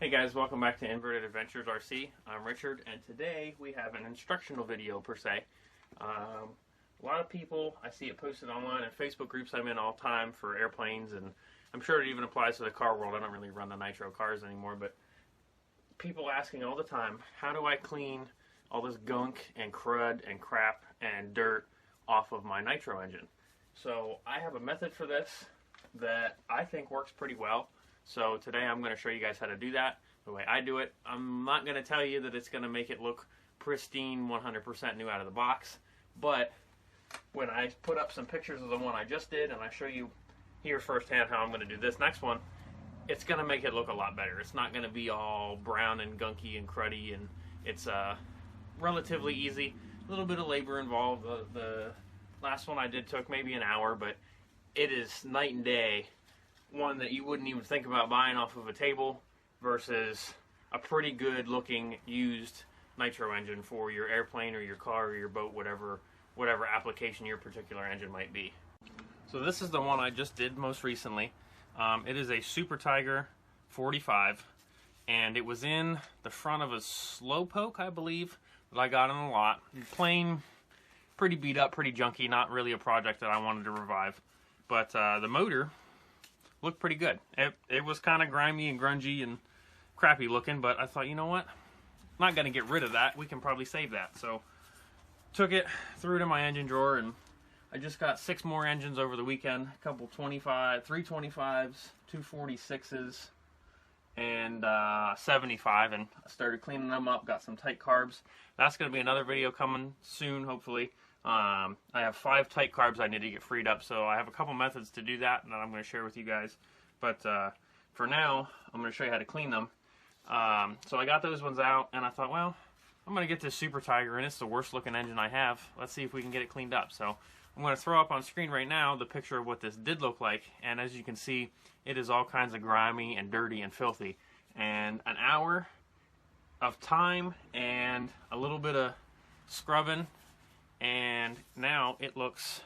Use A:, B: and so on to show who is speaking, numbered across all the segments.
A: Hey guys, welcome back to Inverted Adventures RC. I'm Richard, and today we have an instructional video per se. A lot of people, I see it posted online and Facebook groups I'm in all the time for airplanes, and I'm sure it even applies to the car world. I don't really run the Nitro cars anymore, but people asking all the time, how do I clean all this gunk and crud and crap and dirt off of my Nitro engine? So I have a method for this that I think works pretty well. So today I'm going to show you guys how to do that, the way I do it. I'm not going to tell you that it's going to make it look pristine, 100% new out of the box, but when I put up some pictures of the one I just did and I show you here firsthand how I'm going to do this next one, it's going to make it look a lot better. It's not going to be all brown and gunky and cruddy, and it's relatively easy. A little bit of labor involved. The last one I did took maybe an hour, but it is night and day. One that you wouldn't even think about buying off of a table versus a pretty good looking used Nitro engine for your airplane or your car or your boat, whatever application your particular engine might be. So this is the one I just did most recently. It is a Super Tiger 45, and it was in the front of a Slowpoke, I believe, that I got in a lot. Plain, pretty beat up, pretty junky, not really a project that I wanted to revive. But the motor looked pretty good. It was kind of grimy and grungy and crappy looking, but I thought, you know what? I'm not going to get rid of that. We can probably save that. So took it, threw it in my engine drawer, and I just got 6 more engines over the weekend. A couple 325s, 246s, and 75, and I started cleaning them up, got some tight carbs. That's going to be another video coming soon, hopefully. I have 5 tight carbs I need to get freed up, so I have a couple methods to do that that I'm going to share with you guys. But for now, I'm going to show you how to clean them. So I got those ones out, and I thought, well, I'm going to get this Super Tiger, and it's the worst looking engine I have. Let's see if we can get it cleaned up. So I'm going to throw up on screen right now the picture of what this did look like, and as you can see, it is all kinds of grimy and dirty and filthy. And an hour of time and a little bit of scrubbing, and now it looks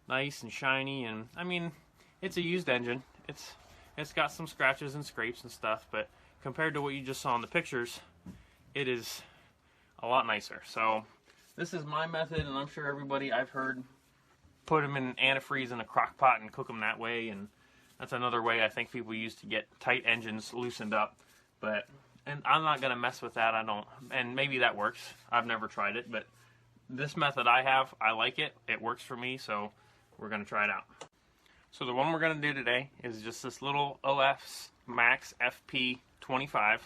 A: nice and shiny. And I mean, it's a used engine. It's got some scratches and scrapes and stuff, but compared to what you just saw in the pictures, it is a lot nicer. So this is my method, and I'm sure everybody I've heard put them in antifreeze in a crock pot and cook them that way, and that's another way I think people use to get tight engines loosened up. And I'm not going to mess with that. And maybe that works. I've never tried it, but this method I have, I like it. It works for me, so we're going to try it out. So the one we're going to do today is just this little OS Max FP25.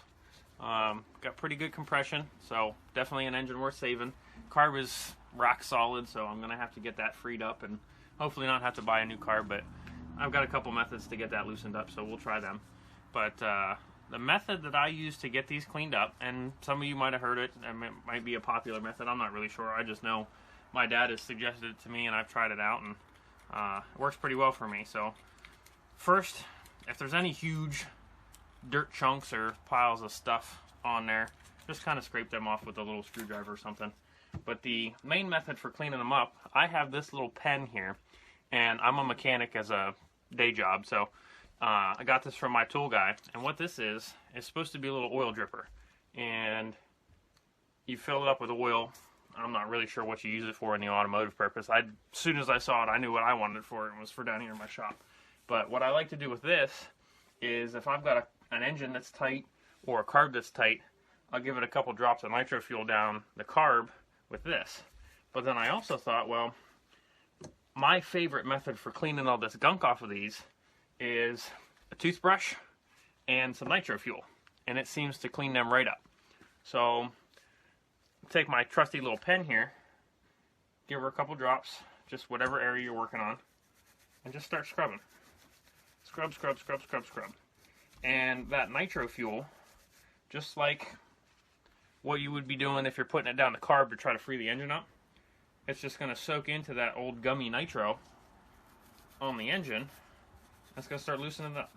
A: Got pretty good compression, so definitely an engine worth saving. Carb is rock solid, so I'm going to have to get that freed up and hopefully not have to buy a new carb, but I've got a couple methods to get that loosened up, so we'll try them. But the method that I use to get these cleaned up, and some of you might have heard it, and it might be a popular method, I'm not really sure. I just know my dad has suggested it to me, and I've tried it out, and it works pretty well for me. So first, if there's any huge dirt chunks or piles of stuff on there, just kind of scrape them off with a little screwdriver or something. But the main method for cleaning them up, I have this little pen here, and I'm a mechanic as a day job, so I got this from my tool guy, and what this is supposed to be a little oil dripper, and you fill it up with oil. I'm not really sure what you use it for in the automotive purpose. As soon as I saw it, I knew what I wanted it for. It was for down here in my shop. But what I like to do with this is, if I've got an engine that's tight or a carb that's tight, I'll give it a couple drops of nitro fuel down the carb with this. But then I also thought, well, my favorite method for cleaning all this gunk off of these is a toothbrush and some nitro fuel, and it seems to clean them right up. So take my trusty little pen here, give her a couple drops, just whatever area you're working on, and just start scrubbing. Scrub, scrub, scrub, scrub, scrub. And that nitro fuel, just like what you would be doing if you're putting it down the carb to try to free the engine up, it's just going to soak into that old gummy nitro on the engine. It's going to start loosening it up.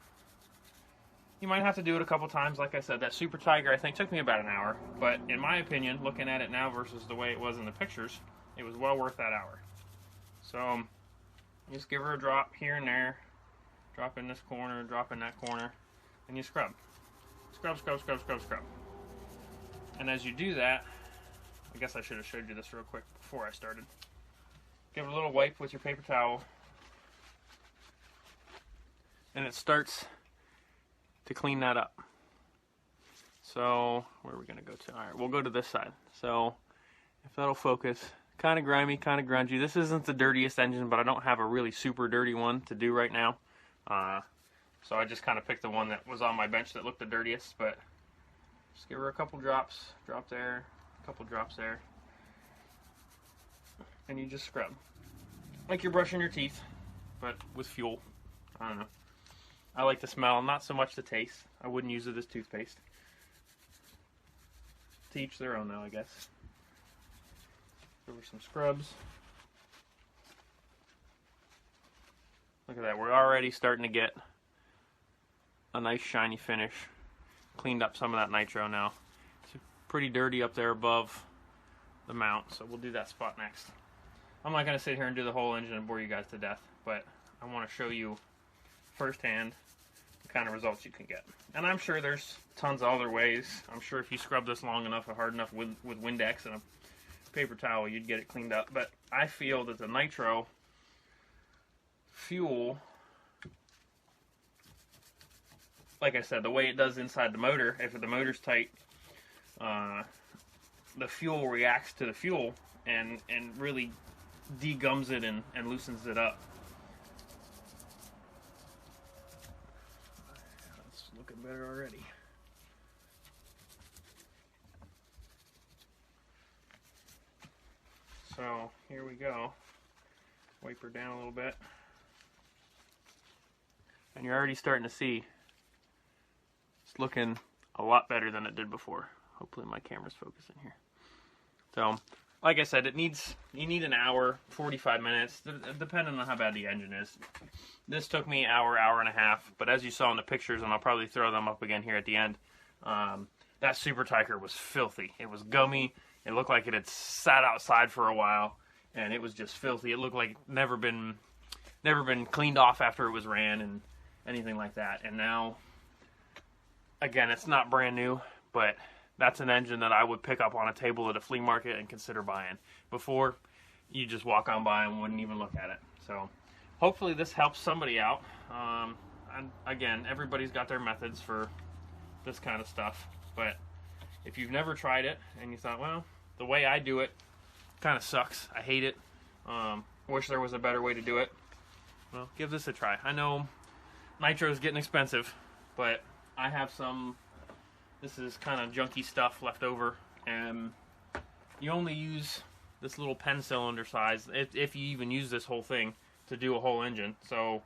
A: You might have to do it a couple times. Like I said, that Super Tiger I think took me about an hour, but in my opinion, looking at it now versus the way it was in the pictures, it was well worth that hour. So just give her a drop here and there, drop in this corner, drop in that corner, and you scrub. Scrub, scrub, scrub, scrub, scrub. And as you do that, I guess I should have showed you this real quick before I started. Give it a little wipe with your paper towel. And it starts to clean that up. So, where are we going to go to? Alright, we'll go to this side. So, if that'll focus, kind of grimy, kind of grungy. This isn't the dirtiest engine, but I don't have a really super dirty one to do right now. So I just kind of picked the one that was on my bench that looked the dirtiest, but just give her a couple drops. Drop there, a couple drops there. And you just scrub. Like you're brushing your teeth, but with fuel. I don't know. I like the smell, not so much the taste. I wouldn't use it as toothpaste. To each their own though, I guess. Give her some scrubs. Look at that, we're already starting to get a nice shiny finish. Cleaned up some of that nitro now. It's pretty dirty up there above the mount, so we'll do that spot next. I'm not going to sit here and do the whole engine and bore you guys to death, but I want to show you firsthand the kind of results you can get. And I'm sure there's tons of other ways. I'm sure if you scrub this long enough and hard enough with Windex and a paper towel, you'd get it cleaned up. But I feel that the nitro fuel, like I said, the way it does inside the motor, if the motor's tight, the fuel reacts to the fuel and really degums it and loosens it up. It's looking better already. So here we go. Wipe her down a little bit. And you're already starting to see it's looking a lot better than it did before. Hopefully my camera's focusing here. So, like I said, you need an hour, 45 minutes, depending on how bad the engine is. This took me an hour, hour and a half, but as you saw in the pictures, and I'll probably throw them up again here at the end, that Super Tiker was filthy. It was gummy. It looked like it had sat outside for a while, and it was just filthy. It looked like it never been cleaned off after it was ran and anything like that. And now, again, it's not brand new, but that's an engine that I would pick up on a table at a flea market and consider buying. Before, you just walk on by and wouldn't even look at it. So, hopefully this helps somebody out. And again, everybody's got their methods for this kind of stuff. But if you've never tried it and you thought, well, the way I do it kind of sucks, I hate it, wish there was a better way to do it, well, give this a try. I know Nitro is getting expensive, but I have some, this is kind of junky stuff left over, and you only use this little pen cylinder size, if you even use this whole thing, to do a whole engine, so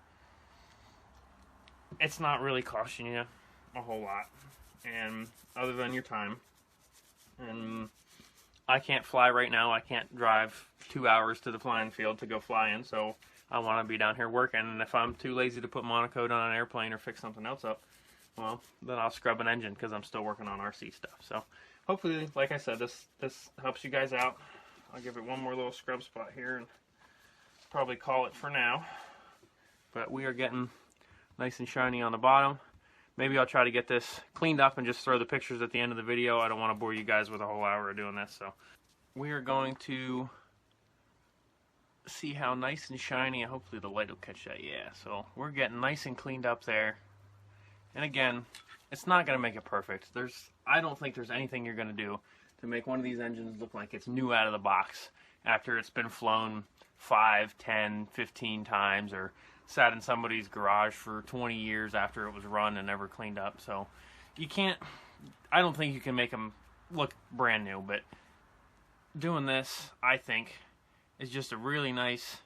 A: it's not really costing you a whole lot, and other than your time. And I can't fly right now. I can't drive 2 hours to the flying field to go flying, so I want to be down here working. And if I'm too lazy to put monocoat on an airplane or fix something else up, well, then I'll scrub an engine because I'm still working on RC stuff. So hopefully, like I said, this helps you guys out. I'll give it one more little scrub spot here and probably call it for now. But we are getting nice and shiny on the bottom. Maybe I'll try to get this cleaned up and just throw the pictures at the end of the video. I don't want to bore you guys with a whole hour of doing this. So we are going to see how nice and shiny, and hopefully the light will catch that. Yeah, so we're getting nice and cleaned up there. And again, it's not going to make it perfect. I don't think there's anything you're going to do to make one of these engines look like it's new out of the box after it's been flown 5, 10, 15 times or sat in somebody's garage for 20 years after it was run and never cleaned up. So you can't, I don't think you can make them look brand new, but doing this, I think, is just a really nice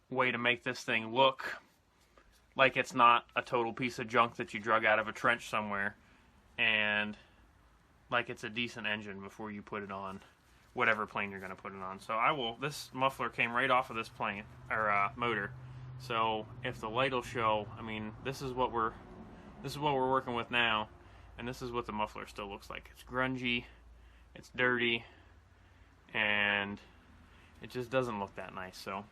A: way to make this thing look like it's not a total piece of junk that you drug out of a trench somewhere, and like it's a decent engine before you put it on whatever plane you're going to put it on. So this muffler came right off of this plane, or motor. So if the light will show, I mean, this is what we're working with now, and this is what the muffler still looks like. It's grungy, it's dirty, and it just doesn't look that nice. So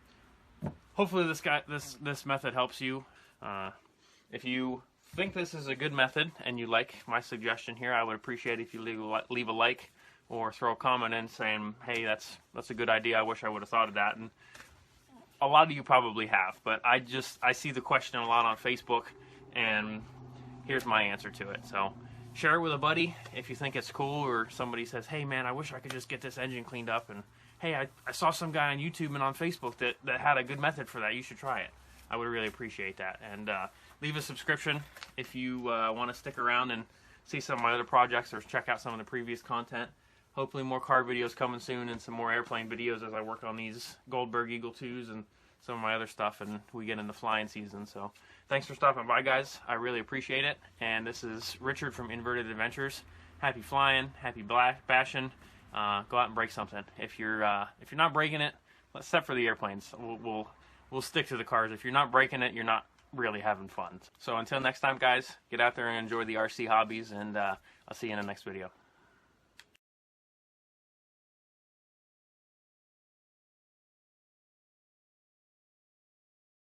A: hopefully this method helps you. If you think this is a good method and you like my suggestion here, I would appreciate it if you leave a like or throw a comment in saying, hey, that's a good idea, I wish I would have thought of that. And a lot of you probably have, but I see the question a lot on Facebook, and here's my answer to it. So share it with a buddy if you think it's cool, or somebody says, hey man, I wish I could just get this engine cleaned up, and hey, I saw some guy on YouTube and on Facebook that had a good method for that, you should try it. I would really appreciate that. And leave a subscription if you want to stick around and see some of my other projects or check out some of the previous content. Hopefully more car videos coming soon, and some more airplane videos as I work on these Goldberg Eagle 2s and some of my other stuff, and we get into flying season. So thanks for stopping by, guys. I really appreciate it. And this is Richard from Inverted Adventures. Happy flying, happy bashing. Go out and break something. If you're not breaking it, except for the airplanes, we'll stick to the cars. If you're not breaking it, you're not really having fun. So until next time, guys, get out there and enjoy the RC hobbies, and I'll see you in the next video.